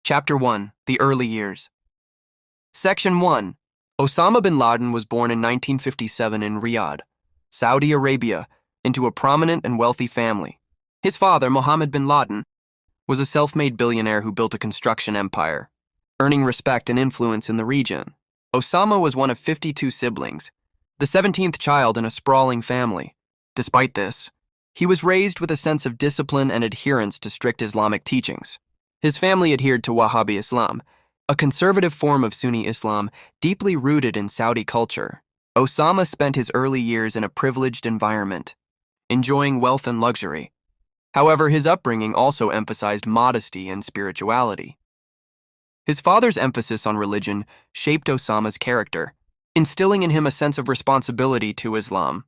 Chapter 1: The Early Years. Section 1: Osama bin Laden was born in 1957 in Riyadh, Saudi Arabia, into a prominent and wealthy family. His father, Mohammed bin Laden, was a self-made billionaire who built a construction empire, earning respect and influence in the region. Osama was one of 52 siblings, the 17th child in a sprawling family. Despite this, he was raised with a sense of discipline and adherence to strict Islamic teachings. His family adhered to Wahhabi Islam, a conservative form of Sunni Islam deeply rooted in Saudi culture. Osama spent his early years in a privileged environment, enjoying wealth and luxury. However, his upbringing also emphasized modesty and spirituality. His father's emphasis on religion shaped Osama's character, instilling in him a sense of responsibility to Islam.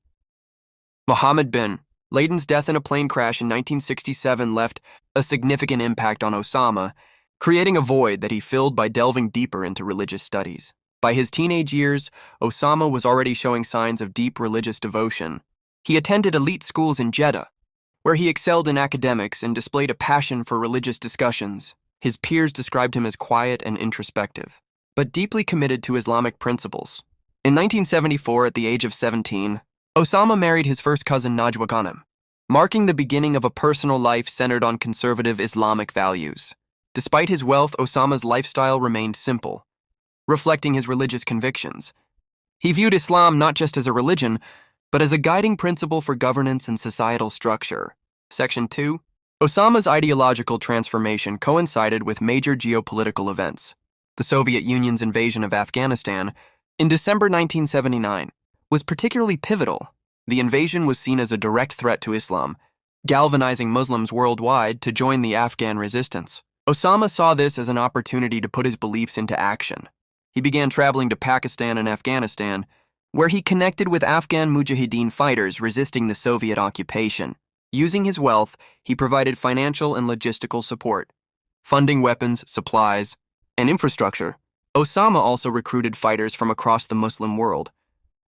Mohammed bin Laden's death in a plane crash in 1967 left a significant impact on Osama, creating a void that he filled by delving deeper into religious studies. By his teenage years, Osama was already showing signs of deep religious devotion. He attended elite schools in Jeddah, where he excelled in academics and displayed a passion for religious discussions. His peers described him as quiet and introspective, but deeply committed to Islamic principles. In 1974, at the age of 17, Osama married his first cousin Najwa Ghanem, marking the beginning of a personal life centered on conservative Islamic values. Despite his wealth, Osama's lifestyle remained simple, reflecting his religious convictions. He viewed Islam not just as a religion, but as a guiding principle for governance and societal structure. Section 2. Osama's ideological transformation coincided with major geopolitical events. The Soviet Union's invasion of Afghanistan in December 1979 was particularly pivotal. The invasion was seen as a direct threat to Islam, galvanizing Muslims worldwide to join the Afghan resistance. Osama saw this as an opportunity to put his beliefs into action. He began traveling to Pakistan and Afghanistan, where he connected with Afghan Mujahideen fighters resisting the Soviet occupation. Using his wealth, he provided financial and logistical support, funding weapons, supplies, and infrastructure. Osama also recruited fighters from across the Muslim world,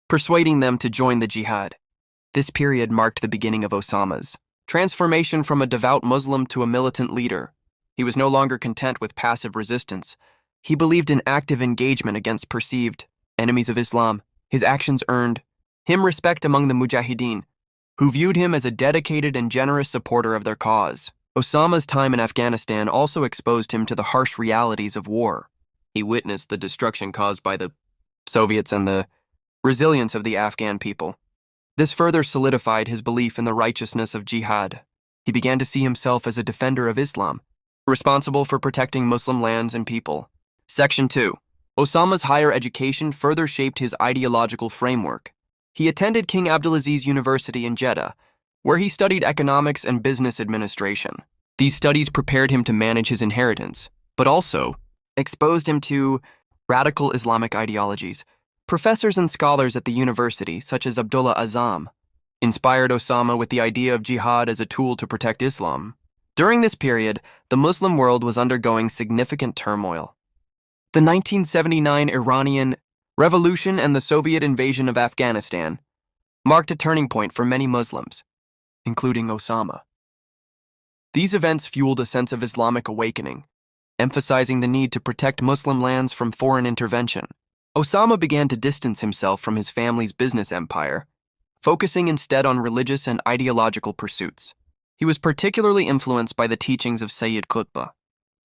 persuading them to join the jihad. This period marked the beginning of Osama's transformation from a devout Muslim to a militant leader. He was no longer content with passive resistance. He believed in active engagement against perceived enemies of Islam. His actions earned him respect among the Mujahideen, who viewed him as a dedicated and generous supporter of their cause. Osama's time in Afghanistan also exposed him to the harsh realities of war. He witnessed the destruction caused by the Soviets and the resilience of the Afghan people. This further solidified his belief in the righteousness of jihad. He began to see himself as a defender of Islam, responsible for protecting Muslim lands and people. Section 2. Osama's higher education further shaped his ideological framework. He attended King Abdulaziz University in Jeddah, where he studied economics and business administration. These studies prepared him to manage his inheritance, but also exposed him to radical Islamic ideologies. Professors and scholars at the university, such as Abdullah Azzam, inspired Osama with the idea of jihad as a tool to protect Islam. During this period, the Muslim world was undergoing significant turmoil. The 1979 Iranian Revolution and the Soviet invasion of Afghanistan marked a turning point for many Muslims, including Osama. These events fueled a sense of Islamic awakening, emphasizing the need to protect Muslim lands from foreign intervention. Osama began to distance himself from his family's business empire, focusing instead on religious and ideological pursuits. He was particularly influenced by the teachings of Sayyid Qutb,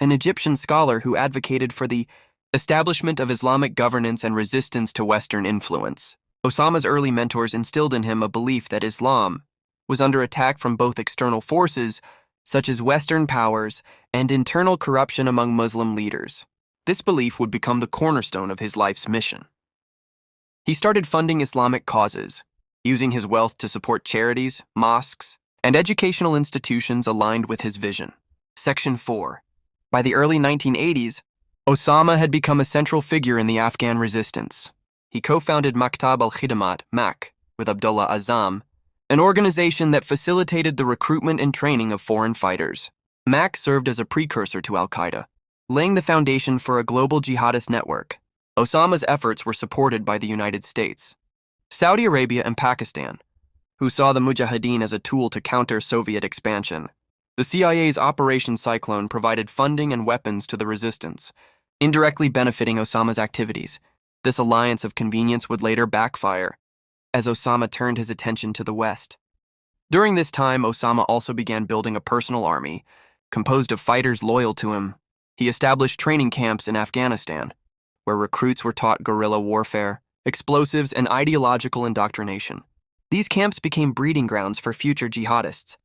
an Egyptian scholar who advocated for the establishment of Islamic governance and resistance to Western influence. Osama's early mentors instilled in him a belief that Islam was under attack from both external forces, such as Western powers, and internal corruption among Muslim leaders. This belief would become the cornerstone of his life's mission. He started funding Islamic causes, using his wealth to support charities, mosques, and educational institutions aligned with his vision. Section 4. By the early 1980s, Osama had become a central figure in the Afghan resistance. He co-founded Maktab al-Khidamat, MAK, with Abdullah Azzam, an organization that facilitated the recruitment and training of foreign fighters. MAK served as a precursor to al-Qaeda, laying the foundation for a global jihadist network. Osama's efforts were supported by the United States, Saudi Arabia, and Pakistan, who saw the Mujahideen as a tool to counter Soviet expansion. The CIA's Operation Cyclone provided funding and weapons to the resistance, indirectly benefiting Osama's activities. This alliance of convenience would later backfire, as Osama turned his attention to the West. During this time, Osama also began building a personal army, composed of fighters loyal to him. He established training camps in Afghanistan, where recruits were taught guerrilla warfare, explosives, and ideological indoctrination. These camps became breeding grounds for future jihadists,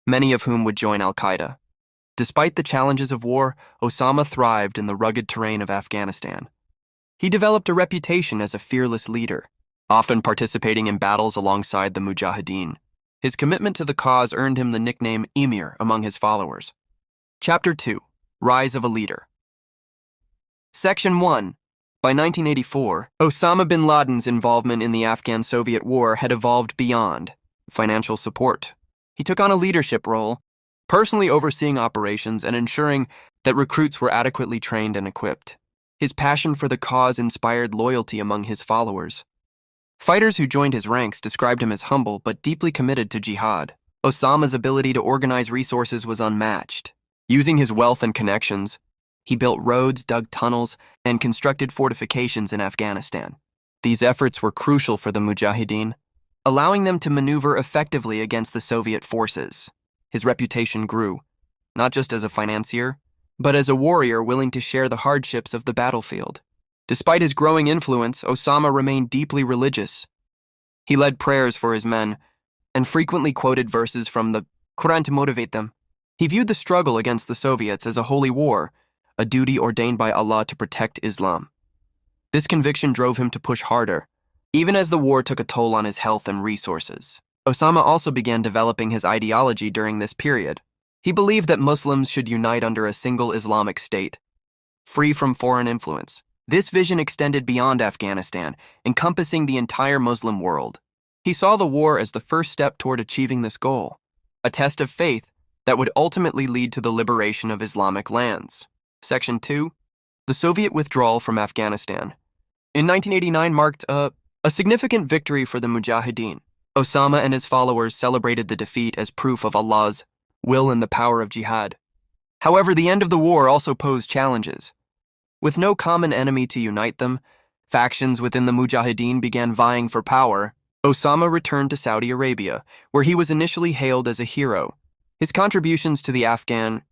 many of whom would join al-Qaeda. Despite the challenges of war, Osama thrived in the rugged terrain of Afghanistan. He developed a reputation as a fearless leader, often participating in battles alongside the Mujahideen. His commitment to the cause earned him the nickname Emir among his followers. Chapter 2. Rise of a Leader. Section 1. By 1984, Osama bin Laden's involvement in the Afghan-Soviet War had evolved beyond financial support. He took on a leadership role, personally overseeing operations and ensuring that recruits were adequately trained and equipped. His passion for the cause inspired loyalty among his followers. Fighters who joined his ranks described him as humble but deeply committed to jihad. Osama's ability to organize resources was unmatched. Using his wealth and connections, he built roads, dug tunnels, and constructed fortifications in Afghanistan. These efforts were crucial for the Mujahideen, allowing them to maneuver effectively against the Soviet forces. His reputation grew, not just as a financier, but as a warrior willing to share the hardships of the battlefield. Despite his growing influence, Osama remained deeply religious. He led prayers for his men and frequently quoted verses from the Quran to motivate them. He viewed the struggle against the Soviets as a holy war, a duty ordained by Allah to protect Islam. This conviction drove him to push harder, even as the war took a toll on his health and resources. Osama also began developing his ideology during this period. He believed that Muslims should unite under a single Islamic state, free from foreign influence. This vision extended beyond Afghanistan, encompassing the entire Muslim world. He saw the war as the first step toward achieving this goal, a test of faith that would ultimately lead to the liberation of Islamic lands. Section 2. The Soviet withdrawal from Afghanistan. In 1989 marked a significant victory for the Mujahideen. Osama and his followers celebrated the defeat as proof of Allah's will and the power of jihad. However, the end of the war also posed challenges. With no common enemy to unite them, factions within the Mujahideen began vying for power. Osama returned to Saudi Arabia, where he was initially hailed as a hero. His contributions to the Afghan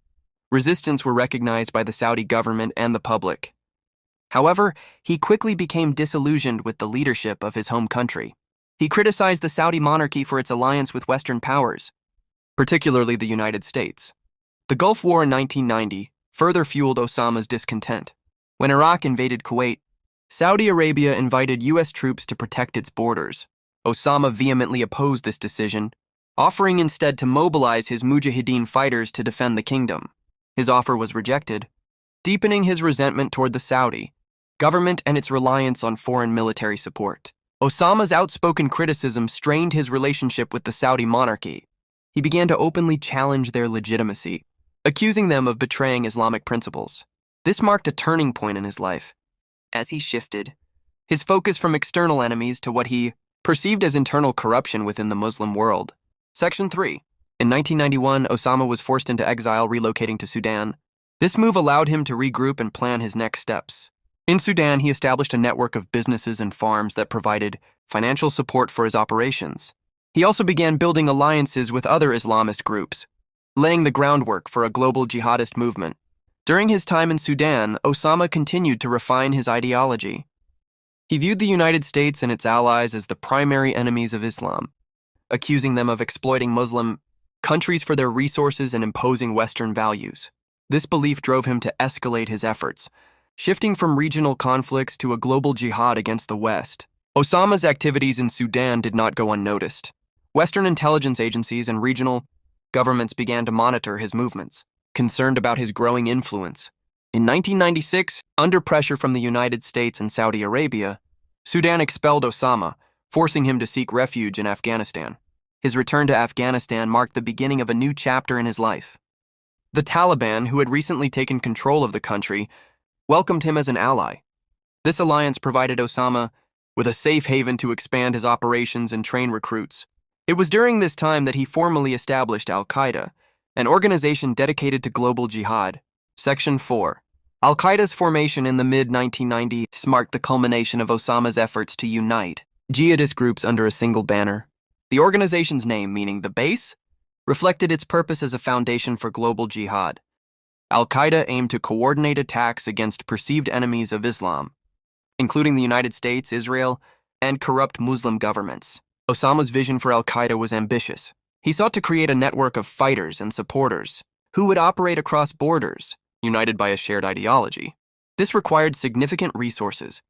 resistance were recognized by the Saudi government and the public. However, he quickly became disillusioned with the leadership of his home country. He criticized the Saudi monarchy for its alliance with Western powers, particularly the United States. The Gulf War in 1990 further fueled Osama's discontent. When Iraq invaded Kuwait, Saudi Arabia invited U.S. troops to protect its borders. Osama vehemently opposed this decision, offering instead to mobilize his Mujahideen fighters to defend the kingdom. His offer was rejected, deepening his resentment toward the Saudi government and its reliance on foreign military support. Osama's outspoken criticism strained his relationship with the Saudi monarchy. He began to openly challenge their legitimacy, accusing them of betraying Islamic principles. This marked a turning point in his life, as he shifted his focus from external enemies to what he perceived as internal corruption within the Muslim world. Section 3. In 1991, Osama was forced into exile, relocating to Sudan. This move allowed him to regroup and plan his next steps. In Sudan, he established a network of businesses and farms that provided financial support for his operations. He also began building alliances with other Islamist groups, laying the groundwork for a global jihadist movement. During his time in Sudan, Osama continued to refine his ideology. He viewed the United States and its allies as the primary enemies of Islam, accusing them of exploiting Muslim countries for their resources and imposing Western values. This belief drove him to escalate his efforts, shifting from regional conflicts to a global jihad against the West. Osama's activities in Sudan did not go unnoticed. Western intelligence agencies and regional governments began to monitor his movements, concerned about his growing influence. In 1996, under pressure from the United States and Saudi Arabia, Sudan expelled Osama, forcing him to seek refuge in Afghanistan. His return to Afghanistan marked the beginning of a new chapter in his life. The Taliban, who had recently taken control of the country, welcomed him as an ally. This alliance provided Osama with a safe haven to expand his operations and train recruits. It was during this time that he formally established al-Qaeda, an organization dedicated to global jihad. Section 4. Al-Qaeda's formation in the mid-1990s marked the culmination of Osama's efforts to unite jihadist groups under a single banner. The organization's name, meaning the base, reflected its purpose as a foundation for global jihad. Al-Qaeda aimed to coordinate attacks against perceived enemies of Islam, including the United States, Israel, and corrupt Muslim governments. Osama's vision for Al-Qaeda was ambitious. He sought to create a network of fighters and supporters who would operate across borders, united by a shared ideology. This required significant resources,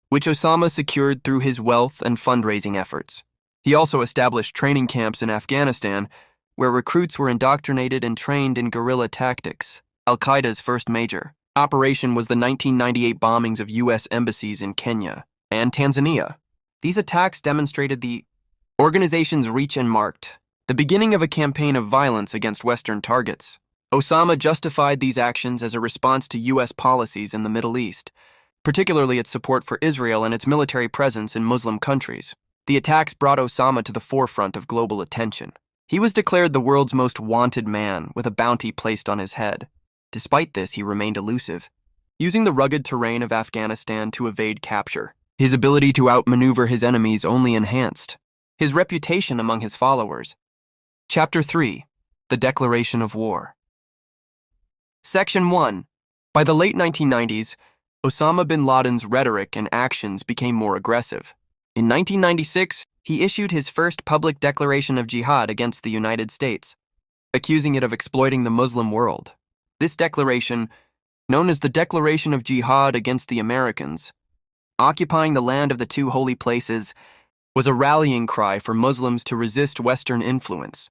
which Osama secured through his wealth and fundraising efforts. He also established training camps in Afghanistan, where recruits were indoctrinated and trained in guerrilla tactics. Al-Qaeda's first major operation was the 1998 bombings of U.S. embassies in Kenya and Tanzania. These attacks demonstrated the organization's reach and marked the beginning of a campaign of violence against Western targets. Osama justified these actions as a response to U.S. policies in the Middle East, particularly its support for Israel and its military presence in Muslim countries. The attacks brought Osama to the forefront of global attention. He was declared the world's most wanted man, with a bounty placed on his head. Despite this, he remained elusive, using the rugged terrain of Afghanistan to evade capture. His ability to outmaneuver his enemies only enhanced his reputation among his followers. Chapter 3. The Declaration of War. Section 1. By the late 1990s, Osama bin Laden's rhetoric and actions became more aggressive. In 1996, he issued his first public declaration of jihad against the United States, accusing it of exploiting the Muslim world. This declaration, known as the Declaration of Jihad against the Americans, occupying the land of the two holy places, was a rallying cry for Muslims to resist Western influence.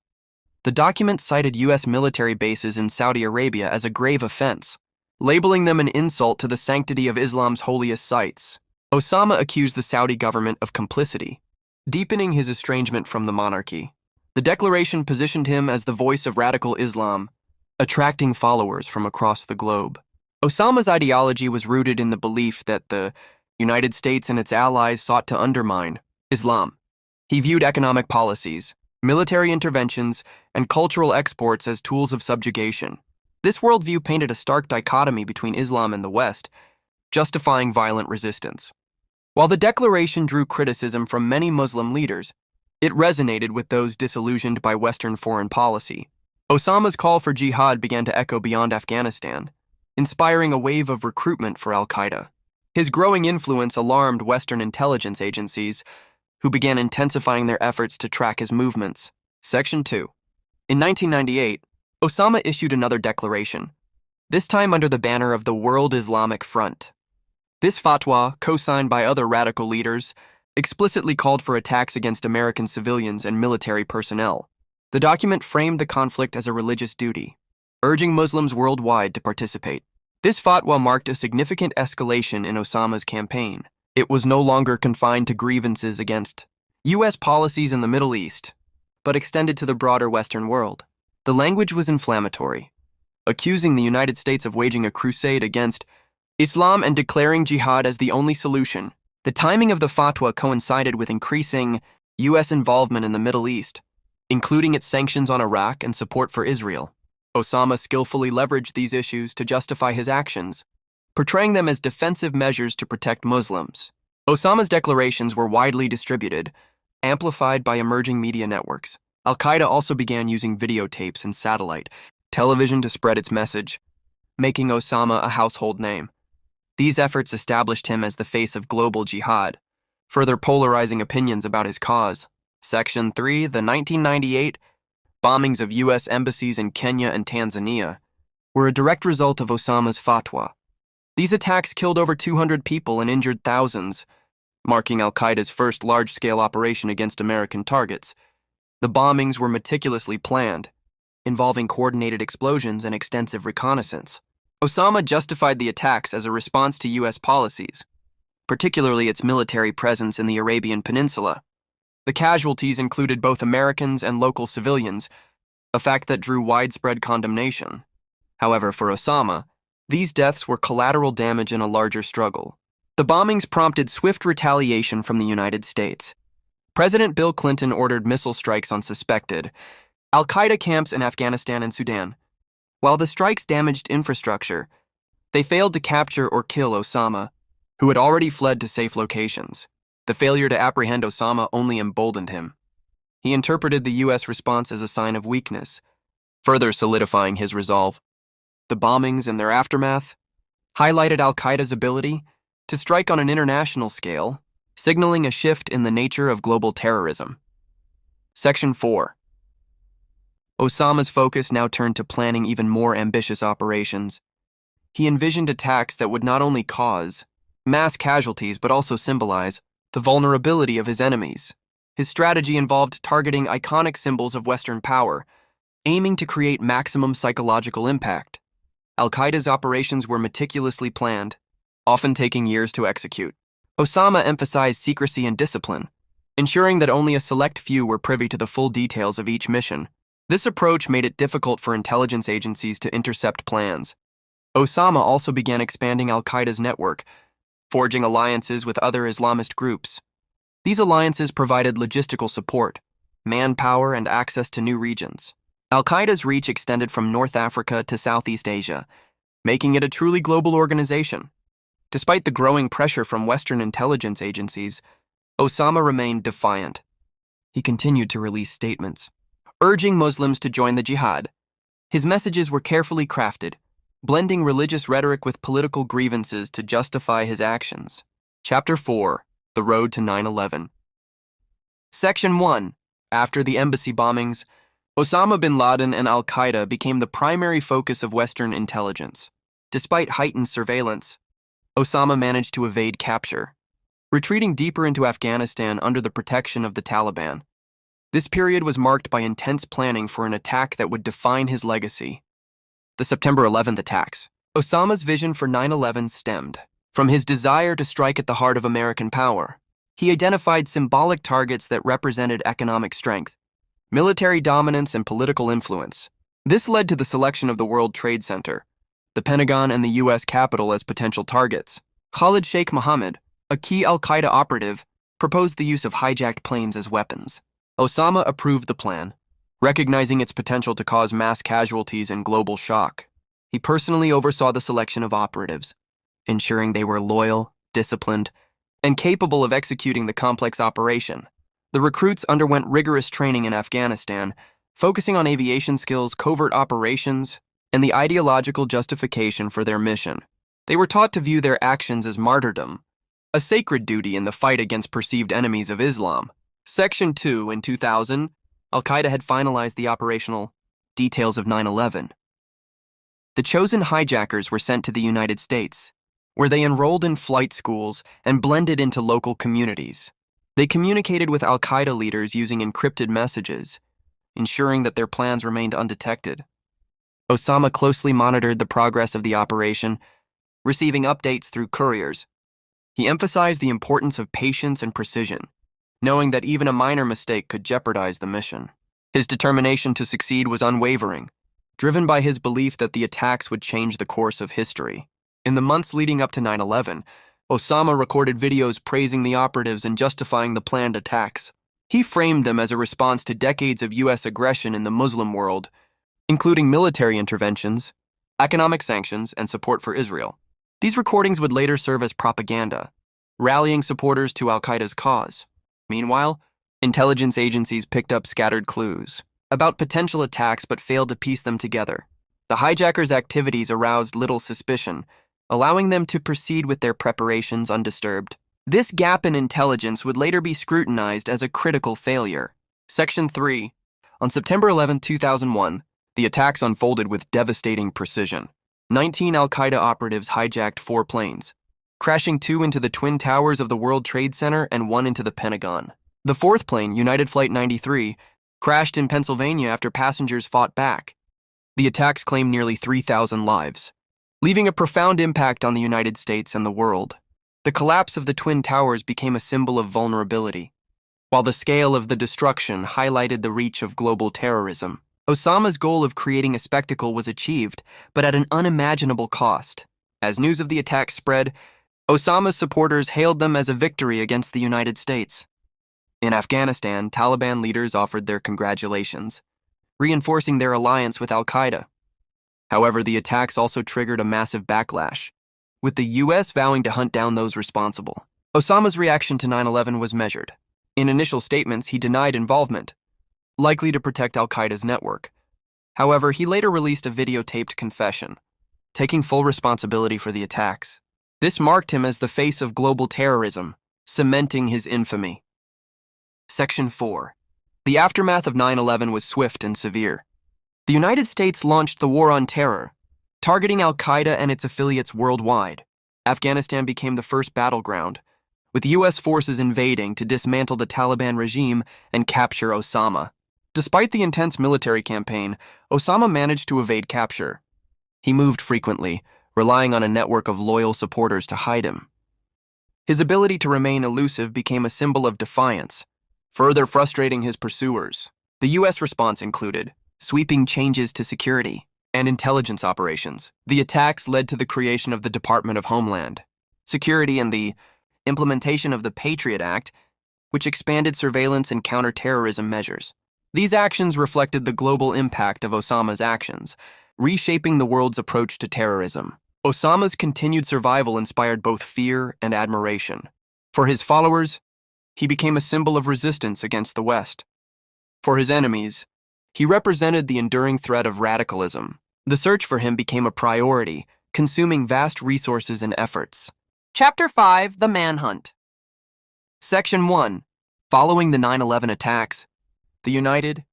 The document cited U.S. military bases in Saudi Arabia as a grave offense, labeling them an insult to the sanctity of Islam's holiest sites. Osama accused the Saudi government of complicity, deepening his estrangement from the monarchy. The declaration positioned him as the voice of radical Islam, attracting followers from across the globe. Osama's ideology was rooted in the belief that the United States and its allies sought to undermine Islam. He viewed economic policies, military interventions, and cultural exports as tools of subjugation. This worldview painted a stark dichotomy between Islam and the West, justifying violent resistance. While the declaration drew criticism from many Muslim leaders, it resonated with those disillusioned by Western foreign policy. Osama's call for jihad began to echo beyond Afghanistan, inspiring a wave of recruitment for Al-Qaeda. His growing influence alarmed Western intelligence agencies, who began intensifying their efforts to track his movements. Section 2. In 1998, Osama issued another declaration, this time under the banner of the World Islamic Front. This fatwa, co-signed by other radical leaders, explicitly called for attacks against American civilians and military personnel. The document framed the conflict as a religious duty, urging Muslims worldwide to participate. This fatwa marked a significant escalation in Osama's campaign. It was no longer confined to grievances against U.S. policies in the Middle East, but extended to the broader Western world. The language was inflammatory, accusing the United States of waging a crusade against Islam and declaring jihad as the only solution. The timing of the fatwa coincided with increasing U.S. involvement in the Middle East, including its sanctions on Iraq and support for Israel. Osama skillfully leveraged these issues to justify his actions, portraying them as defensive measures to protect Muslims. Osama's declarations were widely distributed, amplified by emerging media networks. Al-Qaeda also began using videotapes and satellite television to spread its message, making Osama a household name. These efforts established him as the face of global jihad, further polarizing opinions about his cause. Section 3, the 1998 bombings of U.S. embassies in Kenya and Tanzania, were a direct result of Osama's fatwa. These attacks killed over 200 people and injured thousands, marking Al-Qaeda's first large-scale operation against American targets. The bombings were meticulously planned, involving coordinated explosions and extensive reconnaissance. Osama justified the attacks as a response to U.S. policies, particularly its military presence in the Arabian Peninsula. The casualties included both Americans and local civilians, a fact that drew widespread condemnation. However, for Osama, these deaths were collateral damage in a larger struggle. The bombings prompted swift retaliation from the United States. President Bill Clinton ordered missile strikes on suspected Al-Qaeda camps in Afghanistan and Sudan. While the strikes damaged infrastructure, they failed to capture or kill Osama, who had already fled to safe locations. The failure to apprehend Osama only emboldened him. He interpreted the U.S. response as a sign of weakness, further solidifying his resolve. The bombings and their aftermath highlighted Al-Qaeda's ability to strike on an international scale, signaling a shift in the nature of global terrorism. Section 4. Osama's focus now turned to planning even more ambitious operations. He envisioned attacks that would not only cause mass casualties but also symbolize the vulnerability of his enemies. His strategy involved targeting iconic symbols of Western power, aiming to create maximum psychological impact. Al-Qaeda's operations were meticulously planned, often taking years to execute. Osama emphasized secrecy and discipline, ensuring that only a select few were privy to the full details of each mission. This approach made it difficult for intelligence agencies to intercept plans. Osama also began expanding Al-Qaeda's network, forging alliances with other Islamist groups. These alliances provided logistical support, manpower, and access to new regions. Al-Qaeda's reach extended from North Africa to Southeast Asia, making it a truly global organization. Despite the growing pressure from Western intelligence agencies, Osama remained defiant. He continued to release statements, urging Muslims to join the jihad. His messages were carefully crafted, blending religious rhetoric with political grievances to justify his actions. Chapter 4. The Road to 9/11. Section 1. After the embassy bombings, Osama bin Laden and Al-Qaeda became the primary focus of Western intelligence. Despite heightened surveillance, Osama managed to evade capture, retreating deeper into Afghanistan under the protection of the Taliban. This period was marked by intense planning for an attack that would define his legacy. The September 11th attacks. Osama's vision for 9/11 stemmed from his desire to strike at the heart of American power. He identified symbolic targets that represented economic strength, military dominance, and political influence. This led to the selection of the World Trade Center, the Pentagon, and the U.S. Capitol as potential targets. Khalid Sheikh Mohammed, a key Al-Qaeda operative, proposed the use of hijacked planes as weapons. Osama approved the plan, recognizing its potential to cause mass casualties and global shock. He personally oversaw the selection of operatives, ensuring they were loyal, disciplined, and capable of executing the complex operation. The recruits underwent rigorous training in Afghanistan, focusing on aviation skills, covert operations, and the ideological justification for their mission. They were taught to view their actions as martyrdom, a sacred duty in the fight against perceived enemies of Islam. Section 2. In 2000, Al-Qaeda had finalized the operational details of 9/11. The chosen hijackers were sent to the United States, where they enrolled in flight schools and blended into local communities. They communicated with Al-Qaeda leaders using encrypted messages, ensuring that their plans remained undetected. Osama closely monitored the progress of the operation, receiving updates through couriers. He emphasized the importance of patience and precision, knowing that even a minor mistake could jeopardize the mission. His determination to succeed was unwavering, driven by his belief that the attacks would change the course of history. In the months leading up to 9/11, Osama recorded videos praising the operatives and justifying the planned attacks. He framed them as a response to decades of U.S. aggression in the Muslim world, including military interventions, economic sanctions, and support for Israel. These recordings would later serve as propaganda, rallying supporters to Al-Qaeda's cause. Meanwhile, intelligence agencies picked up scattered clues about potential attacks but failed to piece them together. The hijackers' activities aroused little suspicion, allowing them to proceed with their preparations undisturbed. This gap in intelligence would later be scrutinized as a critical failure. Section 3. On September 11, 2001, the attacks unfolded with devastating precision. 19 Al-Qaeda operatives hijacked 4 planes, crashing 2 into the Twin Towers of the World Trade Center and 1 into the Pentagon. The 4th plane, United Flight 93, crashed in Pennsylvania after passengers fought back. The attacks claimed nearly 3,000 lives, leaving a profound impact on the United States and the world. The collapse of the Twin Towers became a symbol of vulnerability, while the scale of the destruction highlighted the reach of global terrorism. Osama's goal of creating a spectacle was achieved, but at an unimaginable cost. As news of the attack spread, Osama's supporters hailed them as a victory against the United States. In Afghanistan, Taliban leaders offered their congratulations, reinforcing their alliance with al-Qaeda. However, the attacks also triggered a massive backlash, with the U.S. vowing to hunt down those responsible. Osama's reaction to 9/11 was measured. In initial statements, he denied involvement, likely to protect al-Qaeda's network. However, he later released a videotaped confession, taking full responsibility for the attacks. This marked him as the face of global terrorism, cementing his infamy. Section 4. The aftermath of 9/11 was swift and severe. The United States launched the War on Terror, targeting al-Qaeda and its affiliates worldwide. Afghanistan became the first battleground, with U.S. forces invading to dismantle the Taliban regime and capture Osama. Despite the intense military campaign, Osama managed to evade capture. He moved frequently, relying on a network of loyal supporters to hide him. His ability to remain elusive became a symbol of defiance, further frustrating his pursuers. The U.S. response included sweeping changes to security and intelligence operations. The attacks led to the creation of the Department of Homeland Security and the implementation of the Patriot Act, which expanded surveillance and counterterrorism measures. These actions reflected the global impact of Osama's actions, reshaping the world's approach to terrorism. Osama's continued survival inspired both fear and admiration. For his followers, he became a symbol of resistance against the West. For his enemies, he represented the enduring threat of radicalism. The search for him became a priority, consuming vast resources and efforts. Chapter 5: The Manhunt. Section 1. Following the 9/11 attacks, the United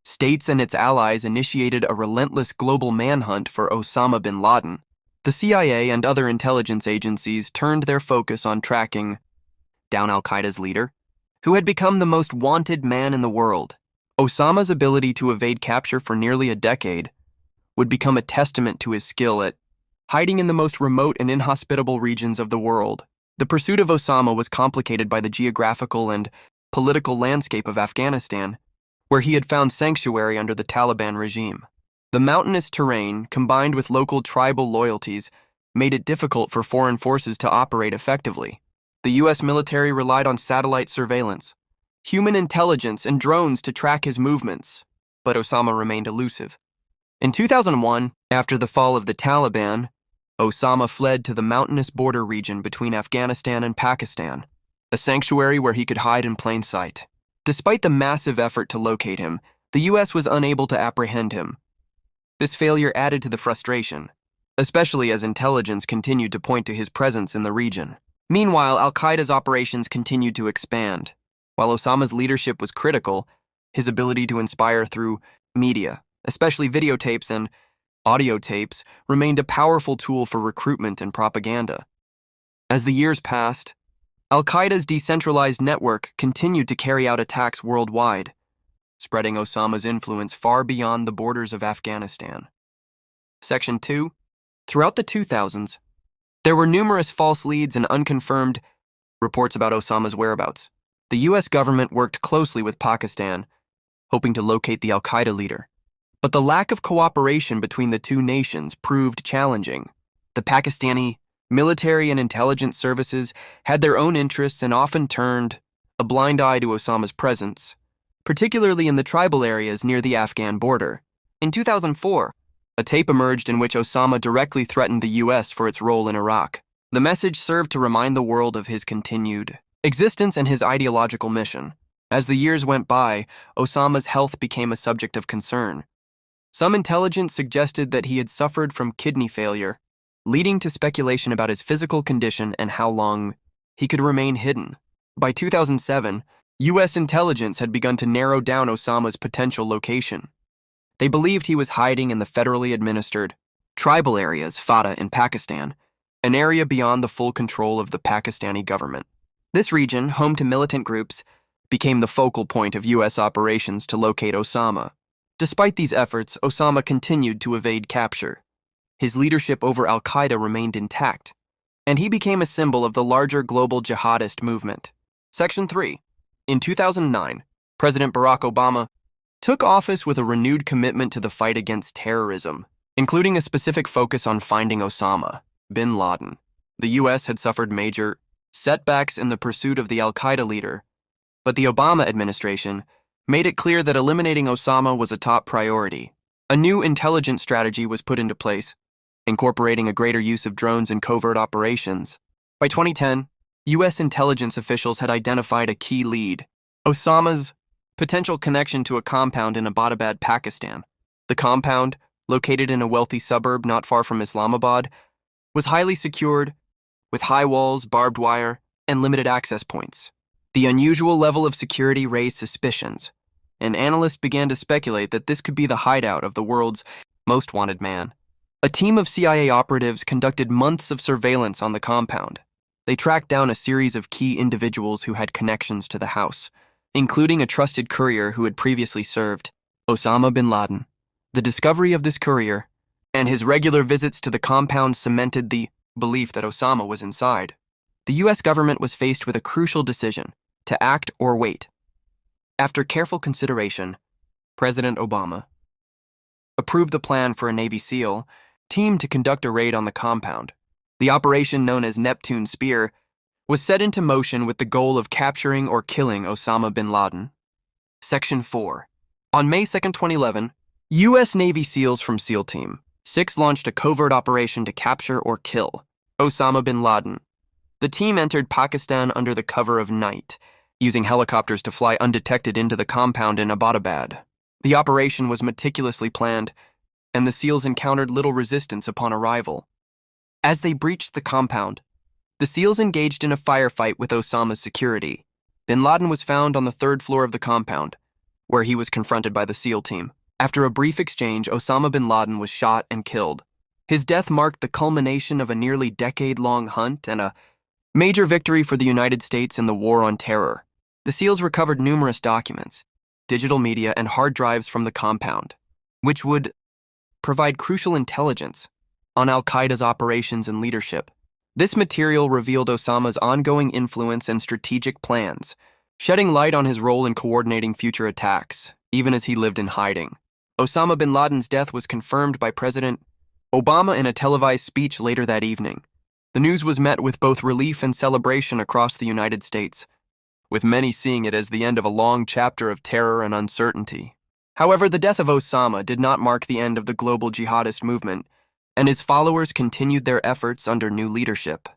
States and its allies initiated a relentless global manhunt for Osama bin Laden. The CIA and other intelligence agencies turned their focus on tracking down al-Qaeda's leader, who had become the most wanted man in the world. Osama's ability to evade capture for nearly a decade would become a testament to his skill at hiding in the most remote and inhospitable regions of the world. The pursuit of Osama was complicated by the geographical and political landscape of Afghanistan, where he had found sanctuary under the Taliban regime. The mountainous terrain, combined with local tribal loyalties, made it difficult for foreign forces to operate effectively. The U.S. military relied on satellite surveillance, human intelligence, and drones to track his movements, but Osama remained elusive. In 2001, after the fall of the Taliban, Osama fled to the mountainous border region between Afghanistan and Pakistan, a sanctuary where he could hide in plain sight. Despite the massive effort to locate him, the U.S. was unable to apprehend him. This failure added to the frustration, especially as intelligence continued to point to his presence in the region. Meanwhile, al-Qaeda's operations continued to expand. While Osama's leadership was critical, his ability to inspire through media, especially videotapes and audio tapes, remained a powerful tool for recruitment and propaganda. As the years passed, al-Qaeda's decentralized network continued to carry out attacks worldwide, spreading Osama's influence far beyond the borders of Afghanistan. Section 2. Throughout the 2000s, there were numerous false leads and unconfirmed reports about Osama's whereabouts. The U.S. government worked closely with Pakistan, hoping to locate the al-Qaeda leader. But the lack of cooperation between the two nations proved challenging. The Pakistani military and intelligence services had their own interests and often turned a blind eye to Osama's presence, particularly in the tribal areas near the Afghan border. In 2004, a tape emerged in which Osama directly threatened the U.S. for its role in Iraq. The message served to remind the world of his continued existence and his ideological mission. As the years went by, Osama's health became a subject of concern. Some intelligence suggested that he had suffered from kidney failure, leading to speculation about his physical condition and how long he could remain hidden. By 2007, U.S. intelligence had begun to narrow down Osama's potential location. They believed he was hiding in the federally administered tribal areas, FATA, in Pakistan, an area beyond the full control of the Pakistani government. This region, home to militant groups, became the focal point of U.S. operations to locate Osama. Despite these efforts, Osama continued to evade capture. His leadership over al-Qaeda remained intact, and he became a symbol of the larger global jihadist movement. Section 3. In 2009, President Barack Obama took office with a renewed commitment to the fight against terrorism, including a specific focus on finding Osama bin Laden. The U.S. had suffered major setbacks in the pursuit of the al-Qaeda leader, but the Obama administration made it clear that eliminating Osama was a top priority. A new intelligence strategy was put into place, incorporating a greater use of drones in covert operations. By 2010, U.S. intelligence officials had identified a key lead: Osama's potential connection to a compound in Abbottabad, Pakistan. The compound, located in a wealthy suburb not far from Islamabad, was highly secured, with high walls, barbed wire, and limited access points. The unusual level of security raised suspicions, and analysts began to speculate that this could be the hideout of the world's most wanted man. A team of CIA operatives conducted months of surveillance on the compound. They tracked down a series of key individuals who had connections to the house, including a trusted courier who had previously served Osama bin Laden. The discovery of this courier and his regular visits to the compound cemented the belief that Osama was inside. The U.S. government was faced with a crucial decision: to act or wait. After careful consideration, President Obama approved the plan for a Navy SEAL team to conduct a raid on the compound. The operation, known as Neptune Spear, was set into motion with the goal of capturing or killing Osama bin Laden. Section 4. On May 2, 2011, U.S. Navy SEALs from SEAL Team 6 launched a covert operation to capture or kill Osama bin Laden. The team entered Pakistan under the cover of night, using helicopters to fly undetected into the compound in Abbottabad. The operation was meticulously planned, and the SEALs encountered little resistance upon arrival. As they breached the compound, the SEALs engaged in a firefight with Osama's security. Bin Laden was found on the 3rd floor of the compound, where he was confronted by the SEAL team. After a brief exchange, Osama bin Laden was shot and killed. His death marked the culmination of a nearly decade-long hunt and a major victory for the United States in the War on Terror. The SEALs recovered numerous documents, digital media, and hard drives from the compound, which would provide crucial intelligence on al-Qaeda's operations and leadership. This material revealed Osama's ongoing influence and strategic plans, shedding light on his role in coordinating future attacks, even as he lived in hiding. Osama bin Laden's death was confirmed by President Obama in a televised speech later that evening. The news was met with both relief and celebration across the United States, with many seeing it as the end of a long chapter of terror and uncertainty. However, the death of Osama did not mark the end of the global jihadist movement, and his followers continued their efforts under new leadership.